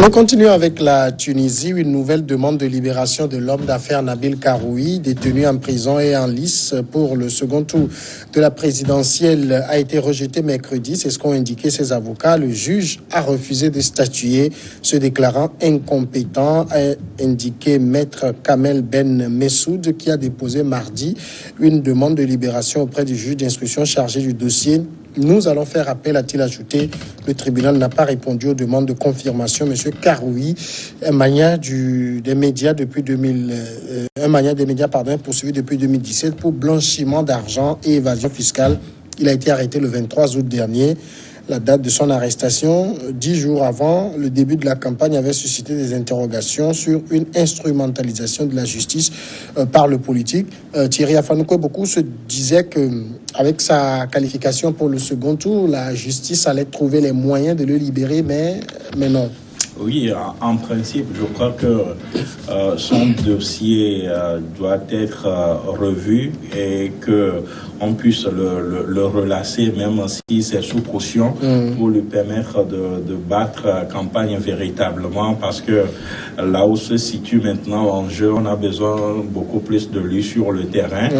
Nous continuons avec la Tunisie. Une nouvelle demande de libération de l'homme d'affaires Nabil Karoui, détenu en prison et en lice pour le second tour de la présidentielle, a été rejetée mercredi. C'est ce qu'ont indiqué ses avocats. Le juge a refusé de statuer, se déclarant incompétent, a indiqué maître Kamel Ben Messoud, qui a déposé mardi une demande de libération auprès du juge d'instruction chargé du dossier. Nous allons faire appel, a-t-il ajouté. Le tribunal n'a pas répondu aux demandes de confirmation. Monsieur Karoui, un mania des médias poursuivi depuis 2017 pour blanchiment d'argent et évasion fiscale. Il a été arrêté le 23 août dernier. La date de son arrestation, 10 jours avant le début de la campagne, avait suscité des interrogations sur une instrumentalisation de la justice par le politique. Thierry Afanouko, beaucoup se disaient qu'avec sa qualification pour le second tour, la justice allait trouver les moyens de le libérer, mais non. Oui, en principe, je crois que son dossier doit être revu et que on puisse le relasser, même si c'est sous caution, pour lui permettre de battre campagne véritablement, parce que là où se situe maintenant en jeu, on a besoin beaucoup plus de lui sur le terrain.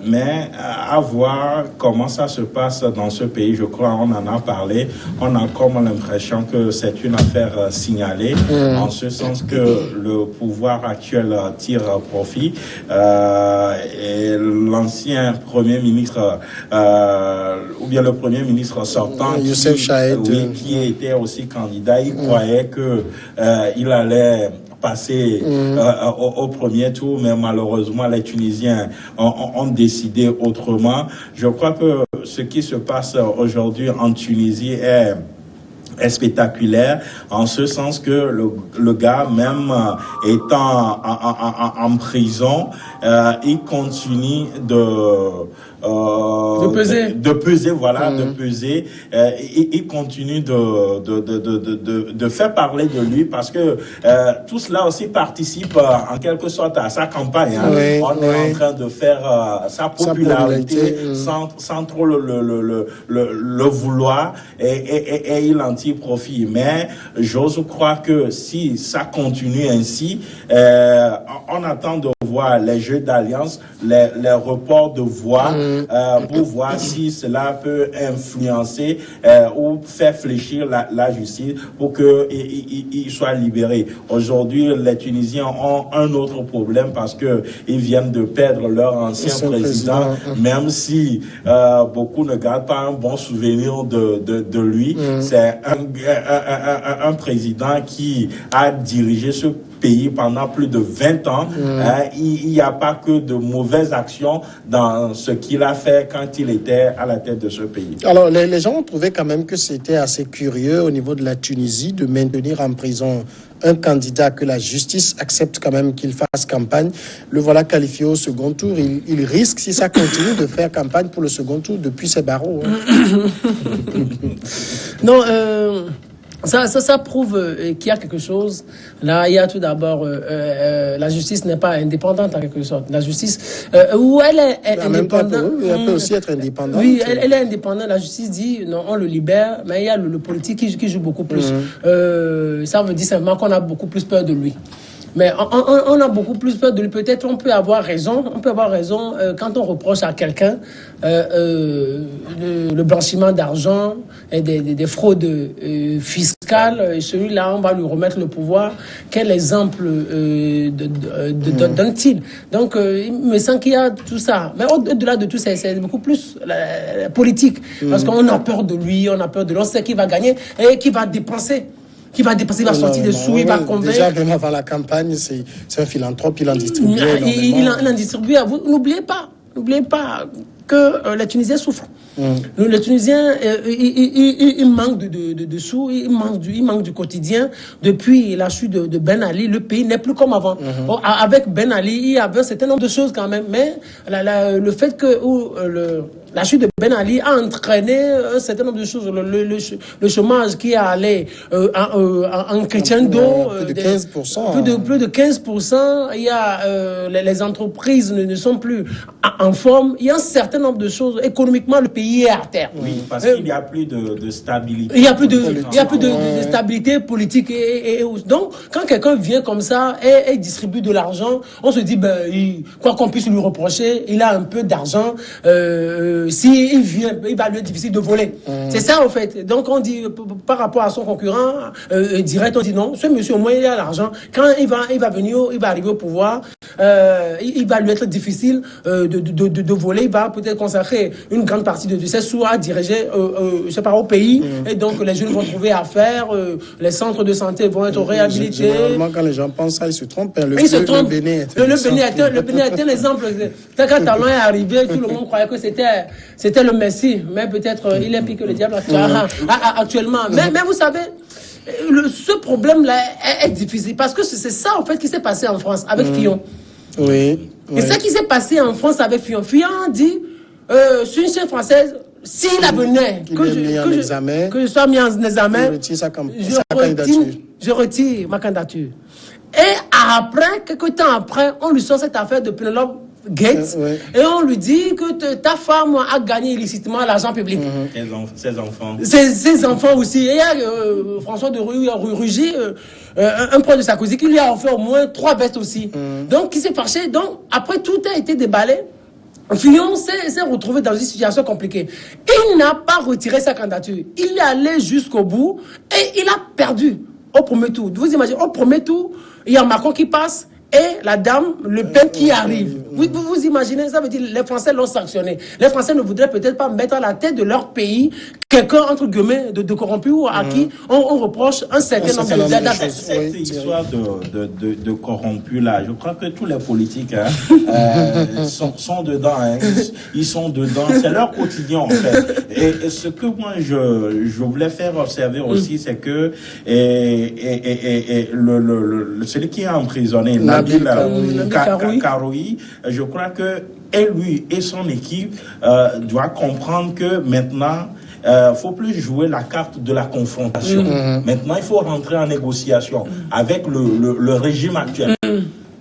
Mais à voir comment ça se passe dans ce pays, je crois, on en a parlé, on a comme l'impression que c'est une affaire signalée, en ce sens que le pouvoir actuel tire profit, et l'ancien Premier ministre, ou bien le Premier ministre sortant, Youssef Chahed, qui était aussi candidat, il croyait que il allait passer au premier tour, mais malheureusement les Tunisiens ont décidé autrement. Je crois que ce qui se passe aujourd'hui en Tunisie est spectaculaire, en ce sens que le gars, même étant en prison, il continue de peser, voilà, de peser. Il continue de faire parler de lui, parce que tout cela aussi participe en quelque sorte à sa campagne. Hein. Oui, on est en train de faire sa popularité sans trop le vouloir, et il en tire profit. Mais j'ose croire que si ça continue ainsi, on attend de voir les jeux d'alliance, les reports de voix, pour voir si cela peut influencer ou faire fléchir la justice pour qu'il soit libéré. Aujourd'hui, les Tunisiens ont un autre problème, parce que ils viennent de perdre leur ancien président, même si beaucoup ne gardent pas un bon souvenir de lui. C'est un président qui a dirigé ce pays pendant plus de 20 ans. Il n'y a pas que de mauvaises actions dans ce qu'il a fait quand il était à la tête de ce pays. Alors, les gens ont trouvé quand même que c'était assez curieux au niveau de la Tunisie de maintenir en prison un candidat que la justice accepte quand même qu'il fasse campagne. Le voilà qualifié au second tour. Il risque, si ça continue, de faire campagne pour le second tour depuis ses barreaux. Non, ça prouve qu'il y a quelque chose. Là, il y a tout d'abord, la justice n'est pas indépendante en quelque sorte. La justice, où elle est indépendante. Elle peut aussi être indépendante. Oui, elle est indépendante. La justice dit, non, on le libère, mais il y a le politique qui joue beaucoup plus. Ça veut dire simplement qu'on a beaucoup plus peur de lui. Mais on a beaucoup plus peur de lui. Peut-être on peut avoir raison. Quand on reproche à quelqu'un le blanchiment d'argent et des fraudes fiscales. Et celui-là, on va lui remettre le pouvoir. Quel exemple donne-t-il? Donc, il me semble qu'il y a tout ça. Mais au-delà de tout ça, c'est beaucoup plus politique. Parce qu'on a peur de lui, on sait qu'il va gagner et qu'il va dépenser. Il va sortir des sous, il va convaincre. Déjà, même avant la campagne, c'est un philanthrope, il en distribue. Il en distribue à vous. N'oubliez pas que les Tunisiens souffrent. Les Tunisiens, ils manquent de sous, ils manquent du quotidien. Depuis la chute de Ben Ali, le pays n'est plus comme avant. Bon, avec Ben Ali, il y avait un certain nombre de choses quand même, mais le fait que la chute de Ben Ali a entraîné un certain nombre de choses. Le chômage qui est allé en crescendo. Plus de 15%. Plus de 15%. Il y a, les entreprises ne sont plus en forme. Il y a un certain nombre de choses. Économiquement, le pays est à terre. Oui, parce qu'il n'y a plus de stabilité. Il n'y a plus de stabilité politique. Donc, quand quelqu'un vient comme ça et distribue de l'argent, on se dit, quoi qu'on puisse lui reprocher, il a un peu d'argent. S'il vient, il va lui être difficile de voler. C'est ça, en fait. Donc, on dit, par rapport à son concurrent direct, on dit non, ce monsieur, au moins, il a l'argent. Quand il va venir, il va arriver au pouvoir, il va lui être difficile de voler. Il va peut-être consacrer une grande partie de ses sous à diriger, je sais pas, au pays. Et donc, les jeunes vont trouver à faire, les centres de santé vont être réhabilités. Généralement, quand les gens pensent ça, ils se trompent. Le Bénin est un exemple. Quand Talon est arrivé, tout le monde croyait que c'était le Messie. Mais peut-être il est pire que le diable actuellement. Mais vous savez, ce problème-là est difficile. Parce que c'est ça, en fait, qui s'est passé en France avec Fillon. Oui. Et ça qui s'est passé en France avec Fillon. Fillon dit, sur une chaîne française, s'il venait, que je sois mis en examen, je retire ma candidature. Et après, quelques temps après, on lui sort cette affaire de Penelope Gates et on lui dit que ta femme a gagné illicitement l'argent public. Ses enfants. Ses enfants aussi. Et il y a François de Rugy, un proche de Sarkozy, qui lui a offert au moins 3 vestes aussi. Donc, qui s'est fâché. Donc, après, tout a été déballé. Fillon s'est retrouvé dans une situation compliquée. Il n'a pas retiré sa candidature. Il est allé jusqu'au bout et il a perdu au premier tour. Vous imaginez, au premier tour, il y a Macron qui passe et la dame Le Pen qui arrive. Vous imaginez, ça veut dire les Français l'ont sanctionné. Les Français ne voudraient peut-être pas mettre à la tête de leur pays quelqu'un, entre guillemets, de corrompu ou à qui on reproche un certain nombre d'actes. Cette histoire de corrompu là, je crois que tous les politiques sont dedans. Ils sont dedans. C'est leur quotidien en fait. Et ce que moi je voulais faire observer aussi, c'est que celui qui est emprisonné, Nabil Karoui, je crois que lui et son équipe doivent comprendre que maintenant faut plus jouer la carte de la confrontation. Maintenant, il faut rentrer en négociation avec le régime actuel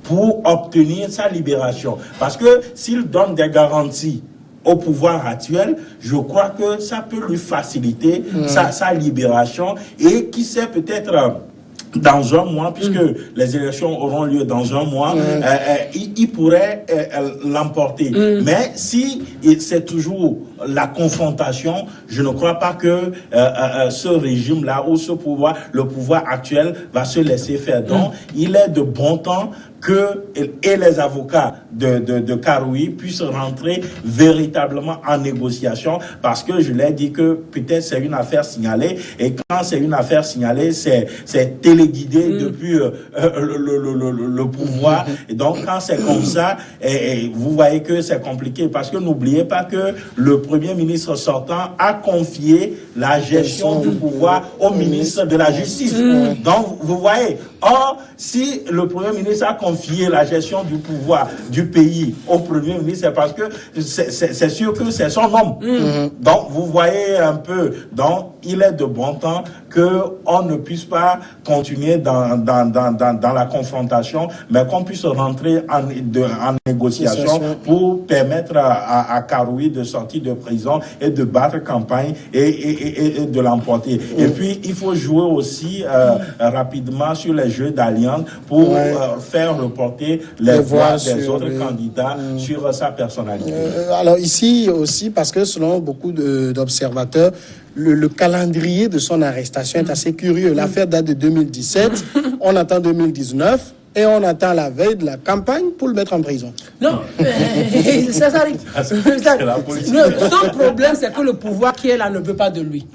pour obtenir sa libération. Parce que s'il donne des garanties au pouvoir actuel, je crois que ça peut lui faciliter sa libération et qui sait peut-être dans un mois, puisque les élections auront lieu dans un mois, il pourrait l'emporter. Mais si c'est toujours la confrontation, je ne crois pas que ce régime-là ou le pouvoir actuel va se laisser faire. Donc, il est de bon temps que les avocats de Karoui puissent rentrer véritablement en négociation, parce que je l'ai dit que peut-être c'est une affaire signalée, et quand c'est une affaire signalée, c'est téléguidé depuis le pouvoir. Et donc quand c'est comme ça, et vous voyez que c'est compliqué, parce que n'oubliez pas que le Premier ministre sortant a confié la gestion du pouvoir au ministre de la Justice. Donc vous voyez, or si le Premier ministre a confié la gestion du pouvoir du pays au Premier ministre, c'est parce que c'est sûr que c'est son homme. Donc vous voyez un peu, donc il est de bon temps qu'on ne puisse pas continuer dans la confrontation, mais qu'on puisse rentrer en négociation pour permettre à Karoui de sortir de prison et de battre campagne et de l'emporter. Et puis il faut jouer aussi rapidement sur les jeux d'alliance pour faire reporter les voix des autres candidats sur sa personnalité. Alors ici aussi, parce que selon beaucoup d'observateurs, le calendrier de son arrestation est assez curieux. L'affaire date de 2017, on attend 2019 et on attend la veille de la campagne pour le mettre en prison. Non, ça arrive. Son problème, c'est que le pouvoir qui est là ne veut pas de lui.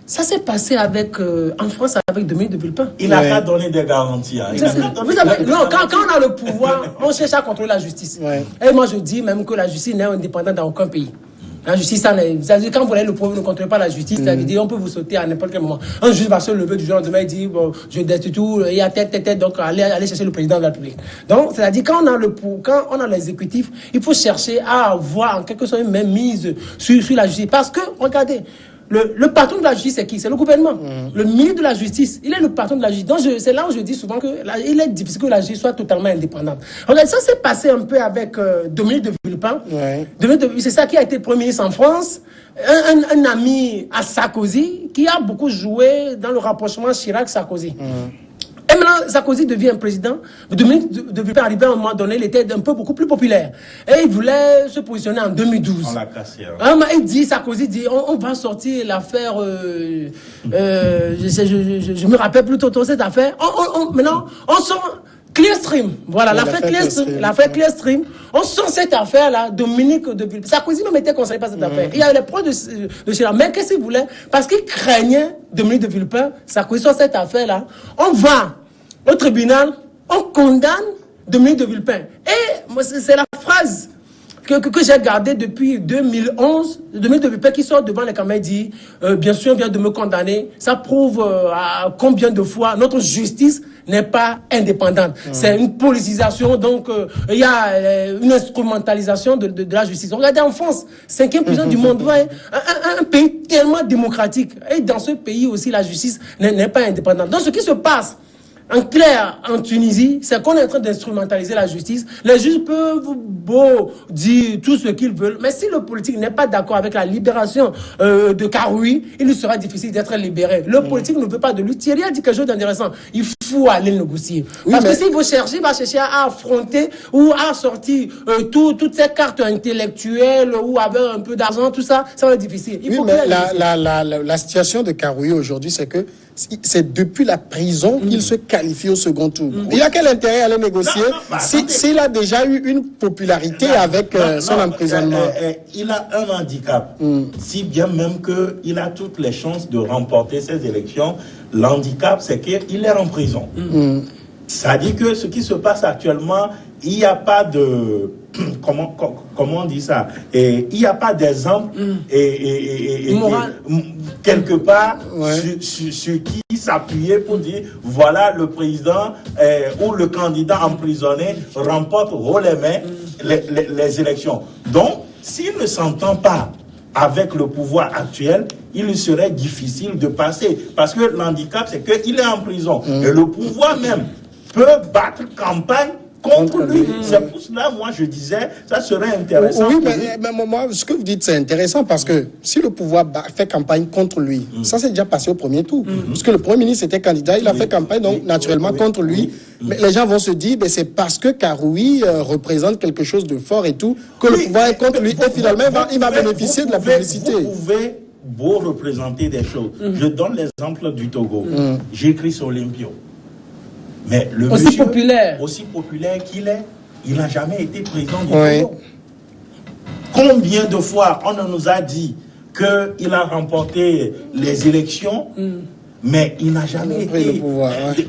Ça s'est passé en France avec Dominique de Villepin. Il n'a pas donné des garanties. Vous savez, non, quand on a le pouvoir, on cherche à contrôler la justice. Et moi, je dis même que la justice n'est indépendante dans aucun pays. La justice, c'est-à-dire quand vous voulez le prouver, ne contrôlez pas la justice, ça veut dire on peut vous sauter à n'importe quel moment. Un juge va se lever du jour au lendemain et dire bon, je destitue, il y a tête, donc allez chercher le président de la République. Donc, c'est-à-dire quand on a l'exécutif, il faut chercher à avoir en quelque sorte une même mise sur la justice. Parce que, regardez, le patron de la justice, c'est qui? C'est le gouvernement. Le ministre de la justice, il est le patron de la justice. Donc, c'est là où je dis souvent qu'il est difficile que la justice soit totalement indépendante. Regardez, ça s'est passé un peu avec Dominique de Villepin. Ouais. C'est ça qui a été Premier ministre en France. Un ami à Sarkozy qui a beaucoup joué dans le rapprochement Chirac-Sarkozy. Et maintenant, Sarkozy devient un président. Dominique de Villepin arrivé à un moment donné, il était beaucoup plus populaire. Et il voulait se positionner en 2012. On l'a cassé. Hein. Sarkozy dit, on va sortir l'affaire, je me rappelle plus trop cette affaire. Maintenant, on sort Clearstream. Voilà, l'affaire Clearstream. On sent cette affaire-là, Dominique de Villepin. Sarkozy même était concerné par cette affaire. Il y avait les preuves de Chirac. Mais qu'est-ce qu'il voulait? Parce qu'il craignait Dominique de Villepin, Sarkozy sur cette affaire-là. On va au tribunal, on condamne Dominique de Villepin. Et moi, c'est la phrase que j'ai gardée depuis 2011. Dominique de Villepin qui sort devant les caméras et dit bien sûr, on vient de me condamner. Ça prouve à combien de fois notre justice n'est pas indépendante. C'est une politisation, donc il y a une instrumentalisation de la justice. Regardez en France, 5e puissance du monde, un pays tellement démocratique. Et dans ce pays aussi, la justice n'est pas indépendante. Donc ce qui se passe en clair, en Tunisie, c'est qu'on est en train d'instrumentaliser la justice. Les juges peuvent beau dire tout ce qu'ils veulent, mais si le politique n'est pas d'accord avec la libération de Karoui, il lui sera difficile d'être libéré. Le politique ne veut pas de lui. Thierry a dit quelque chose d'intéressant. Il faut aller négocier. Oui, parce que s'il veut chercher, il va chercher à affronter ou à sortir toutes ces cartes intellectuelles ou avec un peu d'argent, tout ça, ça va être difficile. Il faut mais la situation de Karoui aujourd'hui, c'est que c'est depuis la prison qu'il se qualifie au second tour. Il a quel intérêt à aller négocier s'il a déjà eu une popularité avec son emprisonnement? Il a un handicap, si bien même qu'il a toutes les chances de remporter ces élections. L'handicap, c'est qu'il est en prison. Ça dit que ce qui se passe actuellement, il n'y a pas de... Comment on dit ça? Il n'y a pas d'exemple quelque part sur qui s'appuyer pour dire voilà le président ou le candidat emprisonné remporte haut les mains les élections. Donc, s'il ne s'entend pas avec le pouvoir actuel, il lui serait difficile de passer. Parce que l'handicap, c'est qu'il est en prison. Et le pouvoir même peut battre campagne contre lui. C'est pour cela, moi, je disais, ça serait intéressant. Oui, mais moi, ce que vous dites, c'est intéressant parce que si le pouvoir fait campagne contre lui, ça s'est déjà passé au premier tour. Parce que le Premier ministre était candidat, il a fait campagne, donc naturellement contre lui. Mais les gens vont se dire, c'est parce que Karoui représente quelque chose de fort et tout, que le pouvoir est contre lui. Et finalement, il va bénéficier de la publicité. Vous pouvez beau représenter des choses. Je donne l'exemple du Togo. J'écris sur Olympio. Mais le aussi monsieur, aussi populaire qu'il est, il n'a jamais été président du Togo. Combien de fois on nous a dit qu'il a remporté les élections, mais il n'a jamais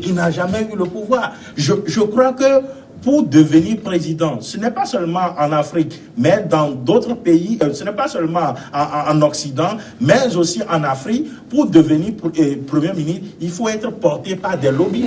il n'a jamais eu le pouvoir. Je crois que pour devenir président, ce n'est pas seulement en Afrique, mais dans d'autres pays, ce n'est pas seulement en Occident, mais aussi en Afrique, pour devenir Premier ministre, il faut être porté par des lobbies.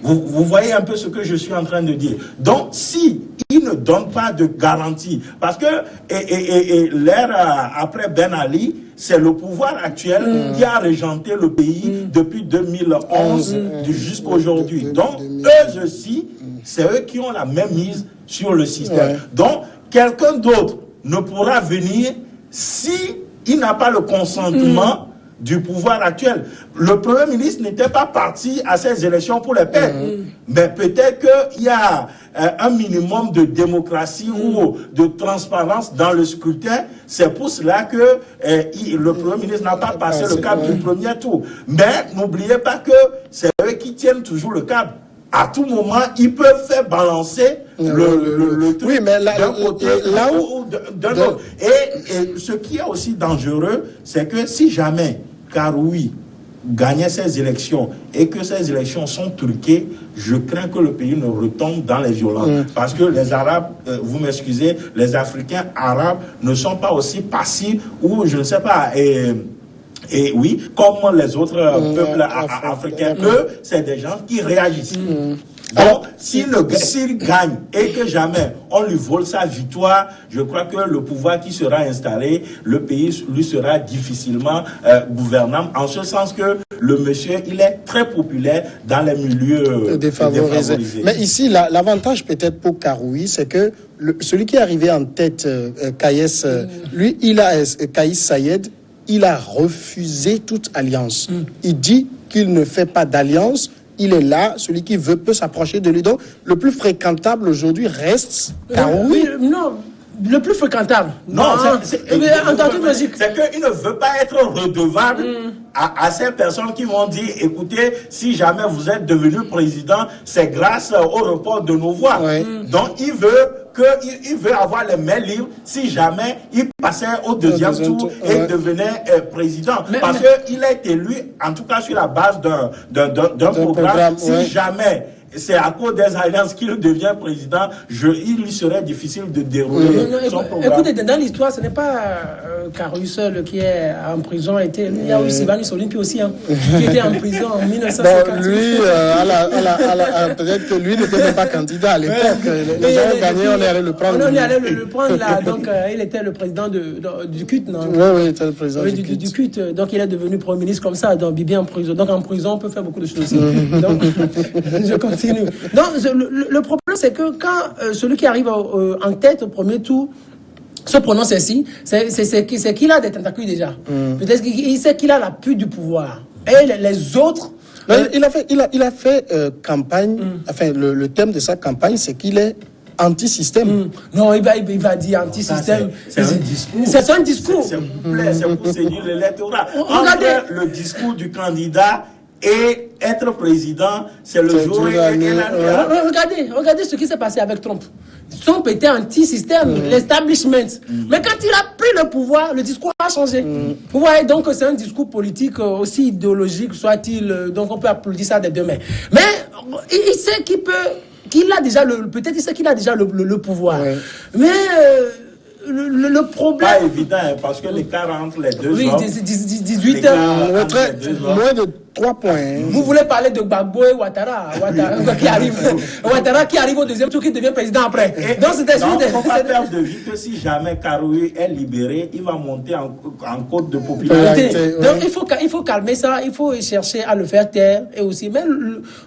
Vous voyez un peu ce que je suis en train de dire. Donc, si il ne donne pas de garantie, parce que l'ère après Ben Ali, c'est le pouvoir actuel qui a régenté le pays depuis 2011 jusqu'à aujourd'hui. Donc, eux aussi, c'est eux qui ont la même mise sur le système. Donc, quelqu'un d'autre ne pourra venir si il n'a pas le consentement du pouvoir actuel. Le Premier ministre n'était pas parti à ces élections pour les perdre. Mais peut-être qu'il y a un minimum de démocratie ou de transparence dans le scrutin. C'est pour cela que le Premier ministre n'a pas passé le cap du premier tour. Mais n'oubliez pas que c'est eux qui tiennent toujours le cap. À tout moment, ils peuvent faire balancer le truc d'un côté ou d'un autre. Et ce qui est aussi dangereux, c'est que si jamais Karoui gagnait ces élections et que ces élections sont truquées, je crains que le pays ne retombe dans les violences. Parce que les Arabes, vous m'excusez, les Africains arabes ne sont pas aussi passifs ou je ne sais pas... Et oui, comme les autres peuples africains, eux, c'est des gens qui réagissent. Donc, s'il gagne et que jamais on lui vole sa victoire, je crois que le pouvoir qui sera installé, le pays lui sera difficilement gouvernable, en ce sens que le monsieur, il est très populaire dans les milieux défavorisés. Mais ici, l'avantage peut-être pour Karoui, c'est que celui qui est arrivé en tête, Kais, lui, Kais Saied, il a refusé toute alliance. Il dit qu'il ne fait pas d'alliance. Il est là, celui qui veut peut s'approcher de lui. Donc, le plus fréquentable aujourd'hui reste Karoui. Non, le plus fréquentable. Non, c'est qu'il ne veut pas être redevable à ces personnes qui vont dire, écoutez, si jamais vous êtes devenu président, c'est grâce au report de nos voix. Donc, il veut avoir les mains libres si jamais il passait au deuxième tour et devenait président. Parce qu'il est élu, en tout cas sur la base d'un programme. Si jamais c'est à cause des alliances qu'il devient président, il lui serait difficile de dérouler son programme. Écoutez, dans l'histoire, ce n'est pas Karoui seul qui est en prison. Il y a eu Sylvanus Olympie aussi, qui était en prison en 1950. Bon, lui, peut-être que lui n'était même pas candidat à l'époque. Les gens ont gagné, on est allé le prendre. On est allé le prendre là. Donc, il était le président du CUT, non? Oui, il était le président du CUT. Donc, il est devenu Premier ministre comme ça, donc Bibi en prison. Donc, en prison, on peut faire beaucoup de choses. Donc, je continue. Non, le problème, c'est que quand celui qui arrive en tête au premier tour se prononce ainsi, c'est qu'il a des tentacules déjà. Peut-être qu'il sait qu'il a l'appui du pouvoir. Et les autres... Il a fait campagne, enfin, le thème de sa campagne, c'est qu'il est anti-système. Non, il va dire anti-système. C'est un discours. C'est un discours. C'est pour séduire l'électorat. Entre le discours du candidat et être président, c'est le jour et la nuit. Regardez ce qui s'est passé avec Trump. Trump était anti-système, l'establishment. Mais quand il a pris le pouvoir, le discours a changé. Vous voyez, donc c'est un discours politique aussi idéologique, soit-il. Donc on peut applaudir ça des deux mains. Mais il sait qu'il a déjà peut-être il sait qu'il a déjà le pouvoir. Mais le problème... Pas évident, parce que l'écart entre les deux hommes... Oui, 18 heures. Moins de 3 points. Vous voulez parler de Gbagbo et Ouattara qui arrive au deuxième tour, qui devient président après. Donc, il ne faut pas perdre de vue que si jamais Karoui est libéré, il va monter en côte de popularité. Donc, il faut calmer ça, il faut chercher à le faire taire. Et aussi, mais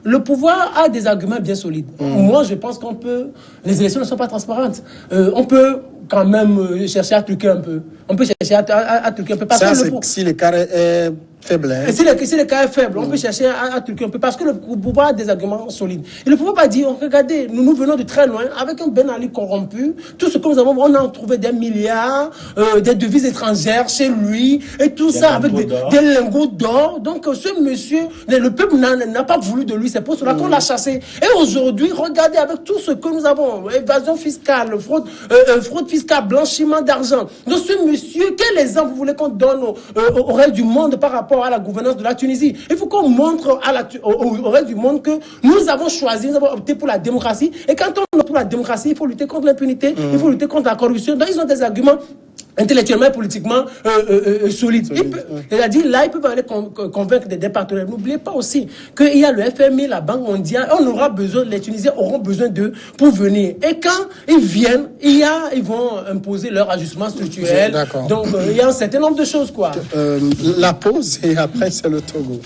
le pouvoir a des arguments bien solides. Moi, je pense qu'on peut... Les élections ne sont pas transparentes. On peut quand même chercher à truquer un peu. On peut chercher à truquer un peu. Parce que si l'écart est faible. Si le cas est faible, on peut chercher à truquer un peu. Parce que le pouvoir a des arguments solides. Et le pouvoir va dire, regardez, nous venons de très loin, avec un Ben Ali corrompu, tout ce que nous avons, on a trouvé des milliards, des devises étrangères chez lui, et tout ça avec des lingots d'or. Donc ce monsieur, le peuple n'a pas voulu de lui, c'est pour cela qu'on l'a chassé. Et aujourd'hui, regardez avec tout ce que nous avons, évasion fiscale, fraude fiscale, blanchiment d'argent. Donc ce monsieur, quel exemple vous voulez qu'on donne au reste du monde par rapport à la gouvernance de la Tunisie? Il faut qu'on montre au reste du monde que nous avons choisi, nous avons opté pour la démocratie. Et quand on opte pour la démocratie, il faut lutter contre l'impunité, il faut lutter contre la corruption. Donc ils ont des arguments intellectuellement et politiquement solides. C'est-à-dire, là, ils peuvent aller convaincre des partenaires. N'oubliez pas aussi qu'il y a le FMI, la Banque mondiale, on aura besoin, les Tunisiens auront besoin d'eux pour venir. Et quand ils viennent, ils vont imposer leur ajustement structurel. Donc, il y a un certain nombre de choses, quoi. La pause et après, c'est le Togo.